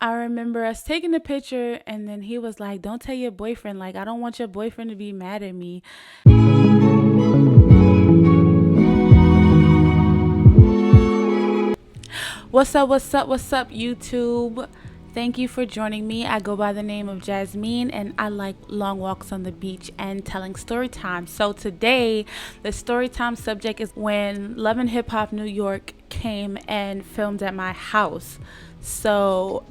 I remember us taking the picture, and then he was like, don't tell your boyfriend. Like, I don't want your boyfriend to be mad at me. What's up, YouTube? Thank you for joining me. I go by the name of Jazmeyne, and I like long walks on the beach and telling story time. So today, the story time subject is when Love and Hip Hop New York came and filmed at my house. So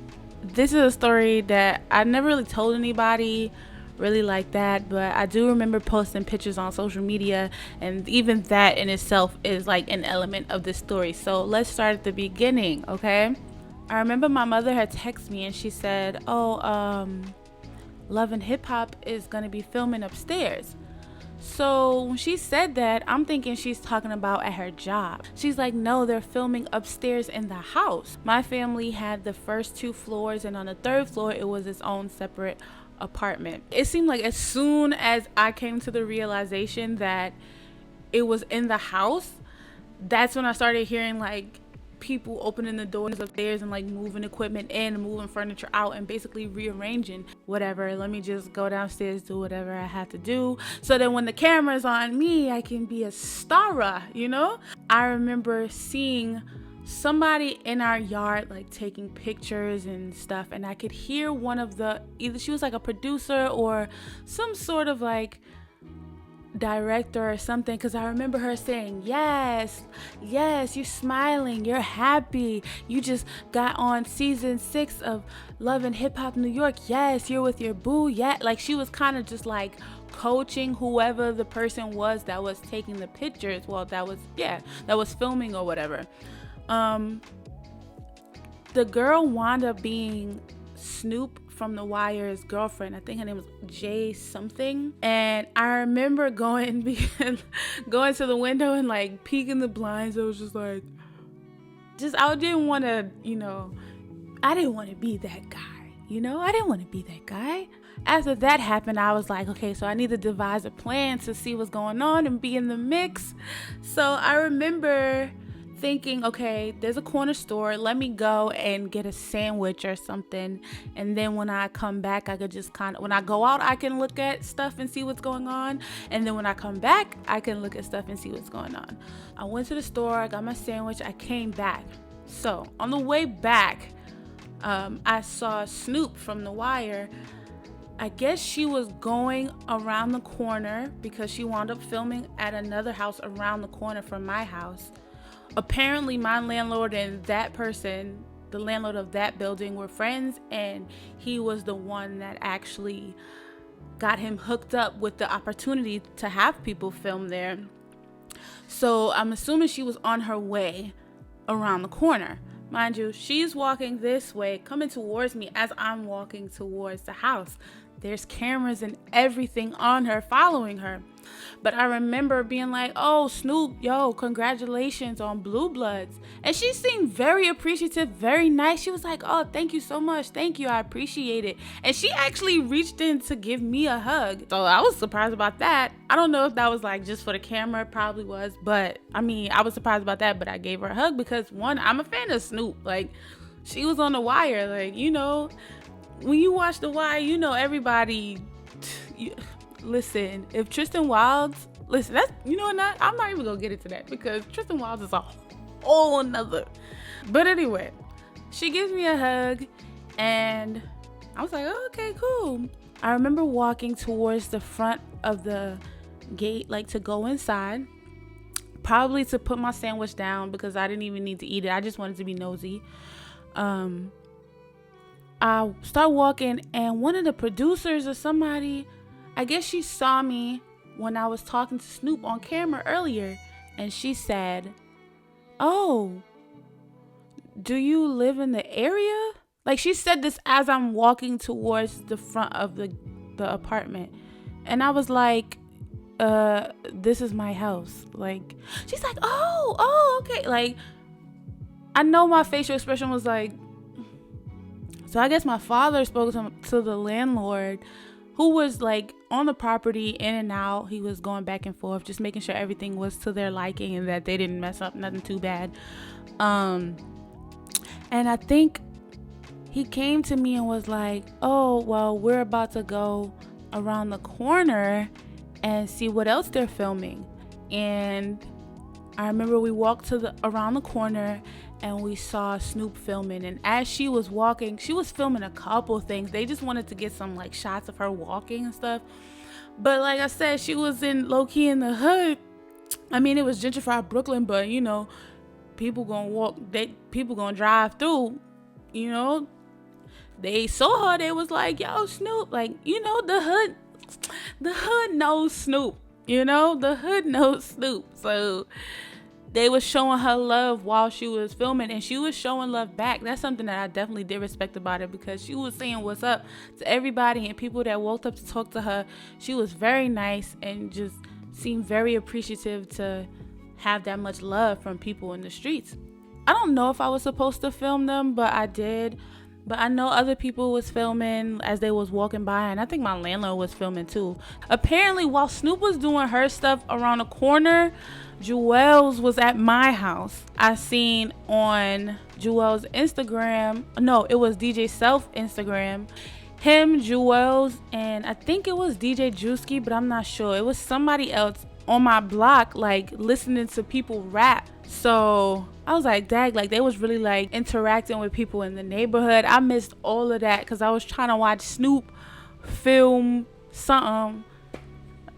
this is a story that I never really told anybody really like that, but I do remember posting pictures on social media, and even that in itself is like an element of this story. So let's start at the beginning, okay? I remember my mother had texted me and she said, Love and Hip Hop is gonna be filming upstairs. So when she said that, I'm thinking she's talking about at her job. She's like, no, they're filming upstairs in the house. My family had the first 2 floors, and on the 3rd floor it was its own separate apartment. It seemed like as soon as I came to the realization that it was in the house, that's when I started hearing like people opening the doors upstairs and like moving equipment in and moving furniture out and basically rearranging whatever. Let me just go downstairs, do whatever I have to do, so that when the camera's on me, I can be a star, you know? I remember seeing somebody in our yard like taking pictures and stuff, and I could hear one of the, either she was like a producer or some sort of like director or something, because I remember her saying, yes, you're smiling, you're happy, you just got on season 6 of Love and Hip Hop New York, yes, you're with your boo, yeah. Like she was kind of just like coaching whoever the person was that was taking the pictures, well, that was filming or whatever. The girl wound up being Snoop from The Wire's girlfriend. I think her name was Jay something. And I remember going to the window and like peeking the blinds. It was just like, I didn't want to, I didn't want to be that guy. I didn't want to be that guy. After that happened, I was like, okay, so I need to devise a plan to see what's going on and be in the mix. So I remember thinking, okay, there's a corner store, let me go and get a sandwich or something, and then when I come back, I could just when I go out, I can look at stuff and see what's going on, and then when I come back, I can look at stuff and see what's going on. I went to the store, I got my sandwich, I came back. So on the way back, I saw Snoop from The Wire. I guess she was going around the corner because she wound up filming at another house around the corner from my house. Apparently my landlord and that person, the landlord of that building, were friends, and he was the one that actually got him hooked up with the opportunity to have people film there. So I'm assuming she was on her way around the corner. Mind you, she's walking this way, coming towards me as I'm walking towards the house. There's cameras and everything on her, following her. But I remember being like, oh, Snoop, yo, congratulations on Blue Bloods. And she seemed very appreciative, very nice. She was like, oh, thank you so much. Thank you. I appreciate it. And she actually reached in to give me a hug. So I was surprised about that. I don't know if that was like just for the camera. It probably was. But I mean, I was surprised about that. But I gave her a hug because, one, I'm a fan of Snoop. Like, she was on The Wire. Like, when you watch The Wire, everybody. Listen, if Tristan Wilds, that's, I'm not even gonna get into that because Tristan Wilds is a whole nother. But anyway, she gives me a hug and I was like, oh, okay, cool. I remember walking towards the front of the gate, like to go inside, probably to put my sandwich down because I didn't even need to eat it. I just wanted to be nosy. I start walking and one of the producers or somebody, I guess she saw me when I was talking to Snoop on camera earlier, and she said, oh, do you live in the area? Like, she said this as I'm walking towards the front of the apartment. And I was like, this is my house. Like, she's like, oh, okay. Like, I know my facial expression was like, so I guess my father spoke to the landlord, who was like on the property, in and out. He was going back and forth, just making sure everything was to their liking and that they didn't mess up nothing too bad. And I think he came to me and was like, oh, well, we're about to go around the corner and see what else they're filming. And I remember we walked around the corner and we saw Snoop filming. And as she was walking, she was filming a couple things. They just wanted to get some like shots of her walking and stuff. But like I said, she was in low-key in the hood. I mean, it was gentrified Brooklyn, but you know, people gonna walk, people gonna drive through, you know. They saw her, they was like, yo, Snoop, like, you know, the hood knows Snoop, you know, the hood knows Snoop. So they was showing her love while she was filming, and she was showing love back. That's something that I definitely did respect about her, because she was saying what's up to everybody and people that walked up to talk to her. She was very nice and just seemed very appreciative to have that much love from people in the streets. I don't know if I was supposed to film them, but I did. But I know other people was filming as they was walking by, and I think my landlord was filming too. Apparently, while Snoop was doing her stuff around the corner, Jewels was at my house. I seen on Jewels' Instagram, no, it was DJ Self Instagram, him, Jewels, and I think it was DJ Drewski, but I'm not sure. It was somebody else on my block, like listening to people rap. So I was like, dang, like they was really like interacting with people in the neighborhood. I missed all of that because I was trying to watch Snoop film something.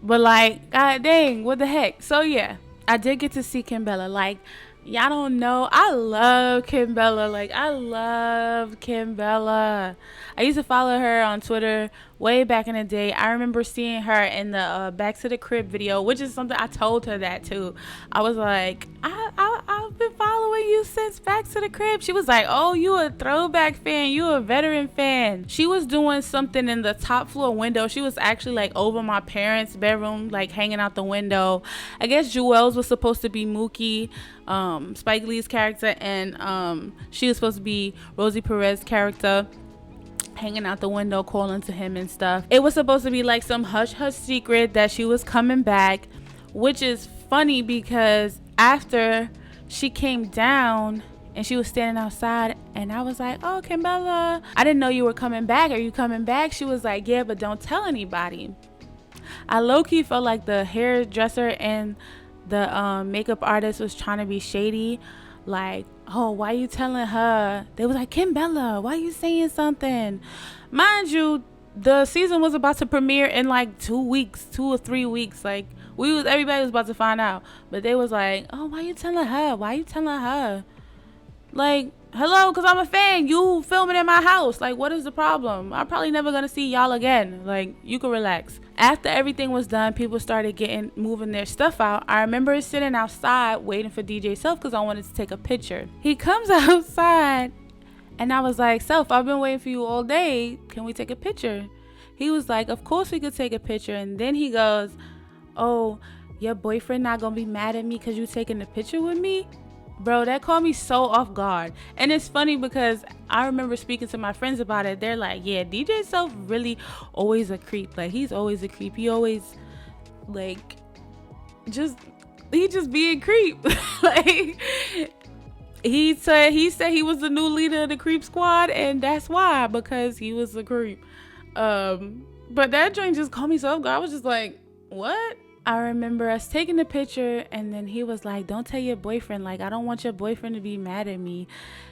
But like, god dang, what the heck? So yeah, I did get to see Kimbella. Like, y'all don't know, I love Kimbella. Like, I love Kimbella. I used to follow her on Twitter way back in the day. I remember seeing her in the Back to the Crib video, which is something I told her that too. I was like, I've been following you since Back to the Crib. She was like, oh, you a throwback fan, you a veteran fan. She was doing something in the top floor window. She was actually like over my parents' bedroom, like hanging out the window. I guess Jewels was supposed to be Mookie, Spike Lee's character, and she was supposed to be Rosie Perez's character, hanging out the window calling to him and stuff. It was supposed to be like some hush hush secret that she was coming back, which is funny because after she came down and she was standing outside and I was like, oh, Kimbella, I didn't know you were coming back. Are you coming back? She was like, yeah, but don't tell anybody. I low-key felt like the hairdresser and the makeup artist was trying to be shady. Like, oh, why you telling her? They was like, Kimbella, why you saying something? Mind you, the season was about to premiere in like 2 or 3 weeks. Like, everybody was about to find out. But they was like, oh, why you telling her? Why you telling her? Like, hello, because I'm a fan. You filming in my house. Like, what is the problem? I'm probably never going to see y'all again. Like, you can relax. After everything was done, people started moving their stuff out. I remember sitting outside waiting for DJ Self because I wanted to take a picture. He comes outside and I was like, Self, I've been waiting for you all day. Can we take a picture? He was like, of course we could take a picture. And then he goes, oh, your boyfriend not going to be mad at me because you taking a picture with me? Bro, that caught me so off guard. And it's funny because I remember speaking to my friends about it. They're like, yeah, DJ Self really always a creep. Like, he's always a creep. He always, like, he just being creep. Like, he said he was the new leader of the creep squad, and that's why, because he was a creep. But that joint just caught me so off guard. I was just like, what? I remember us taking the picture and then he was like, don't tell your boyfriend, like, I don't want your boyfriend to be mad at me.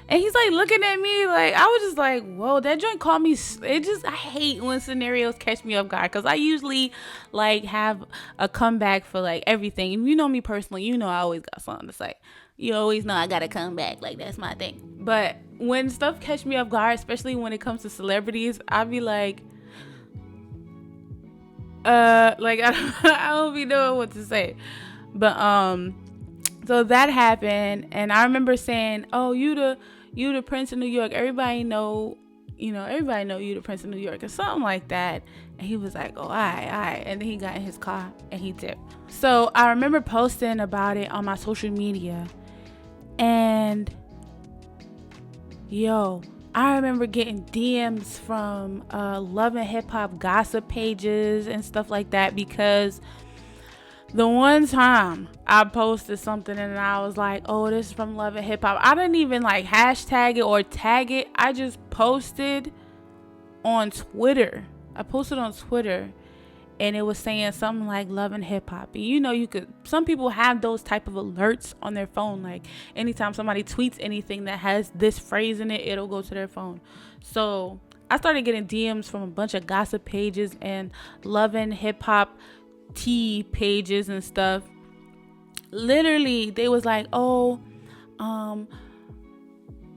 And he's like looking at me like, I was just like, whoa, that joint called me. I hate when scenarios catch me off guard because I usually like have a comeback for like everything. And you know me personally, you know I always got something to say. You always know I gotta come back, like that's my thing. But when stuff catch me off guard, especially when it comes to celebrities, I'll be like, I don't be knowing what to say. But so that happened and I remember saying, oh, you the Prince of New York, everybody know you the Prince of New York or something like that. And he was like, oh, all right. And then he got in his car and he dipped. So I remember posting about it on my social media, and I remember getting DMs from Love and Hip Hop gossip pages and stuff like that because The one time I posted something and I was like, oh, this is from Love and Hip Hop. I didn't even like hashtag it or tag it. I just posted on Twitter. And it was saying something like Love and Hip Hop. And you could, some people have those type of alerts on their phone. Like anytime somebody tweets anything that has this phrase in it, it'll go to their phone. So I started getting DMs from a bunch of gossip pages and Love and Hip Hop tea pages and stuff. Literally, they was like, oh,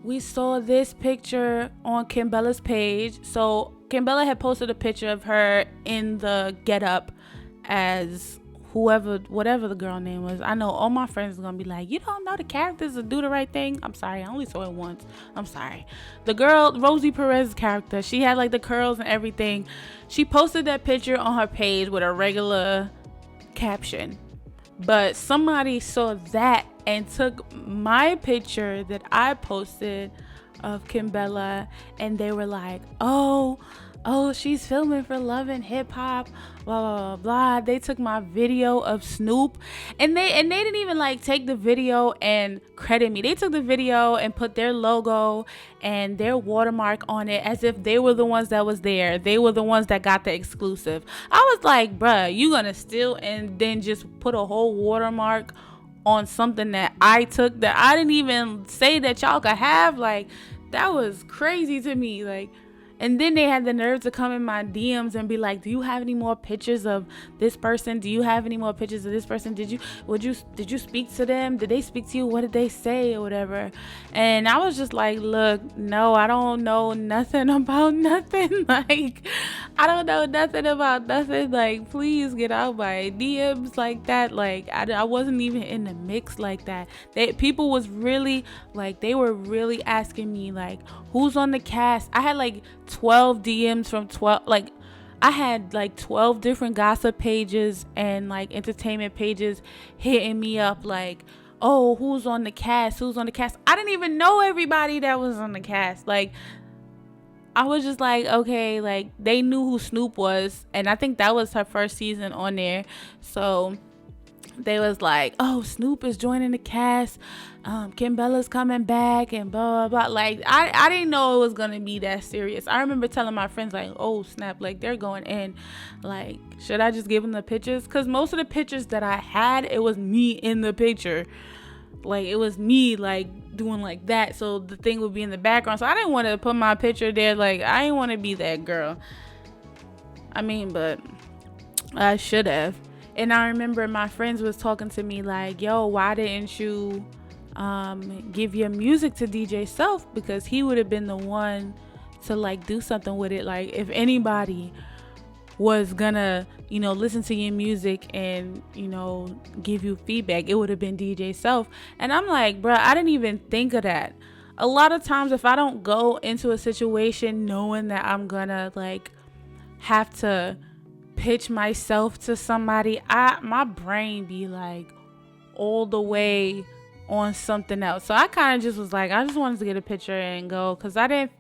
we saw this picture on Kimbella's page. So Kimbella had posted a picture of her in the getup as whatever the girl name was. I know all my friends are gonna be like, you don't know the characters to Do the Right Thing. I'm sorry, I only saw it once. I'm sorry. The girl, Rosie Perez's character, she had like the curls and everything. She posted that picture on her page with a regular caption, but somebody saw that and took my picture that I posted of Kimbella, and they were like, oh, she's filming for Love and Hip Hop, blah blah blah. They took my video of Snoop, and they didn't even like take the video and credit me. They took the video and put their logo and their watermark on it as if they were the ones that was there. They were the ones that got the exclusive. I was like, bruh, you gonna steal and then just put a whole watermark on something that I took that I didn't even say that y'all could have? Like, that was crazy to me. Like, and then they had the nerve to come in my DMs and be like, do you have any more pictures of this person? Do you have any more pictures of this person? Did you speak to them? Did they speak to you? What did they say or whatever? And I was just like, look, no, I don't know nothing about nothing. Like, I don't know nothing about nothing. Like, please get out my DMs like that. Like, I wasn't even in the mix like that. People was really like, they were really asking me like, who's on the cast? I had like 12 DMs from 12, like I had like 12 different gossip pages and like entertainment pages hitting me up like, oh, who's on the cast? I didn't even know everybody that was on the cast. Like, I was just like, okay, like they knew who Snoop was, and I think that was her first season on there. So they was like, oh, Snoop is joining the cast, Kimbella's coming back, and blah blah blah. Like, I didn't know it was gonna be that serious. I remember telling my friends like, oh snap, like they're going in. Like, should I just give them the pictures? Because most of the pictures that I had, it was me in the picture. Like, it was me like doing like that, so the thing would be in the background. So I didn't want to put my picture there. Like, I didn't want to be that girl. I mean, but I should have. And I remember my friends was talking to me like, yo, why didn't you give your music to DJ Self? Because he would have been the one to like do something with it. Like, if anybody was gonna, listen to your music and, give you feedback, it would have been DJ Self. And I'm like, bruh, I didn't even think of that. A lot of times if I don't go into a situation knowing that I'm gonna like have to pitch myself to somebody, my brain be like all the way on something else. So I kind of just was like, I just wanted to get a picture and go, because I didn't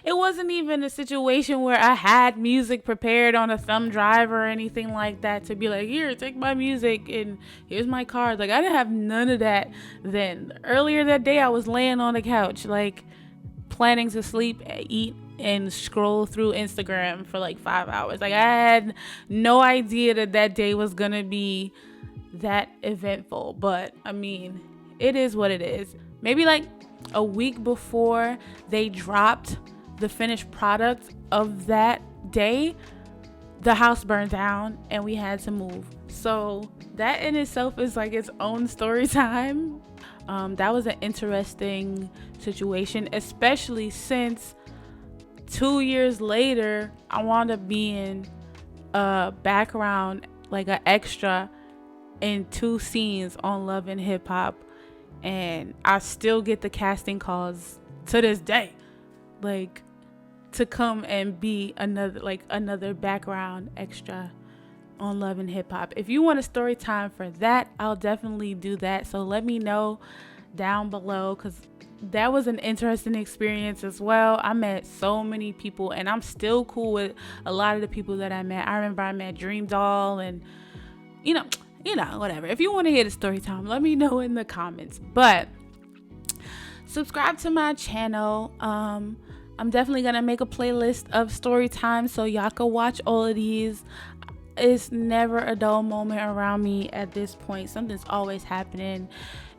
it wasn't even a situation where I had music prepared on a thumb drive or anything like that to be like, here, take my music and here's my card. Like, I didn't have none of that then. Earlier that day I was laying on the couch like planning to sleep, eat, and scroll through Instagram for like 5 hours. Like, I had no idea that day was gonna be that eventful. But I mean, it is what it is. Maybe like a week before they dropped the finished product of that day, the house burned down and we had to move. So that in itself is like its own story time. That was an interesting situation, especially since 2 years later I wound up being a background, like an extra in 2 scenes on Love and Hip Hop, and I still get the casting calls to this day, like, to come and be another background extra on Love and Hip Hop. If you want a story time for that, I'll definitely do that. So let me know down below, because that was an interesting experience as well. I met so many people, and I'm still cool with a lot of the people that I met. I remember I met Dream Doll, and you know, whatever. If you want to hear the story time, let me know in the comments. But subscribe to my channel. I'm definitely gonna make a playlist of story time so y'all can watch all of these. It's never a dull moment around me at this point. Something's always happening.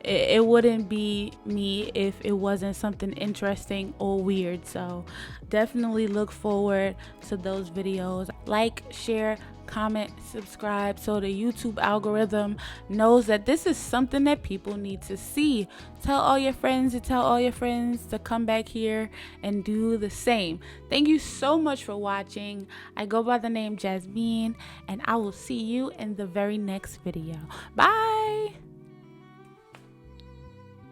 It wouldn't be me if it wasn't something interesting or weird. So definitely look forward to those videos. Like, share, comment, subscribe so the YouTube algorithm knows that this is something that people need to see. Tell all your friends to come back here and do the same. Thank you so much for watching. I go by the name Jazmeyne, and I will see you in the very next video. Bye.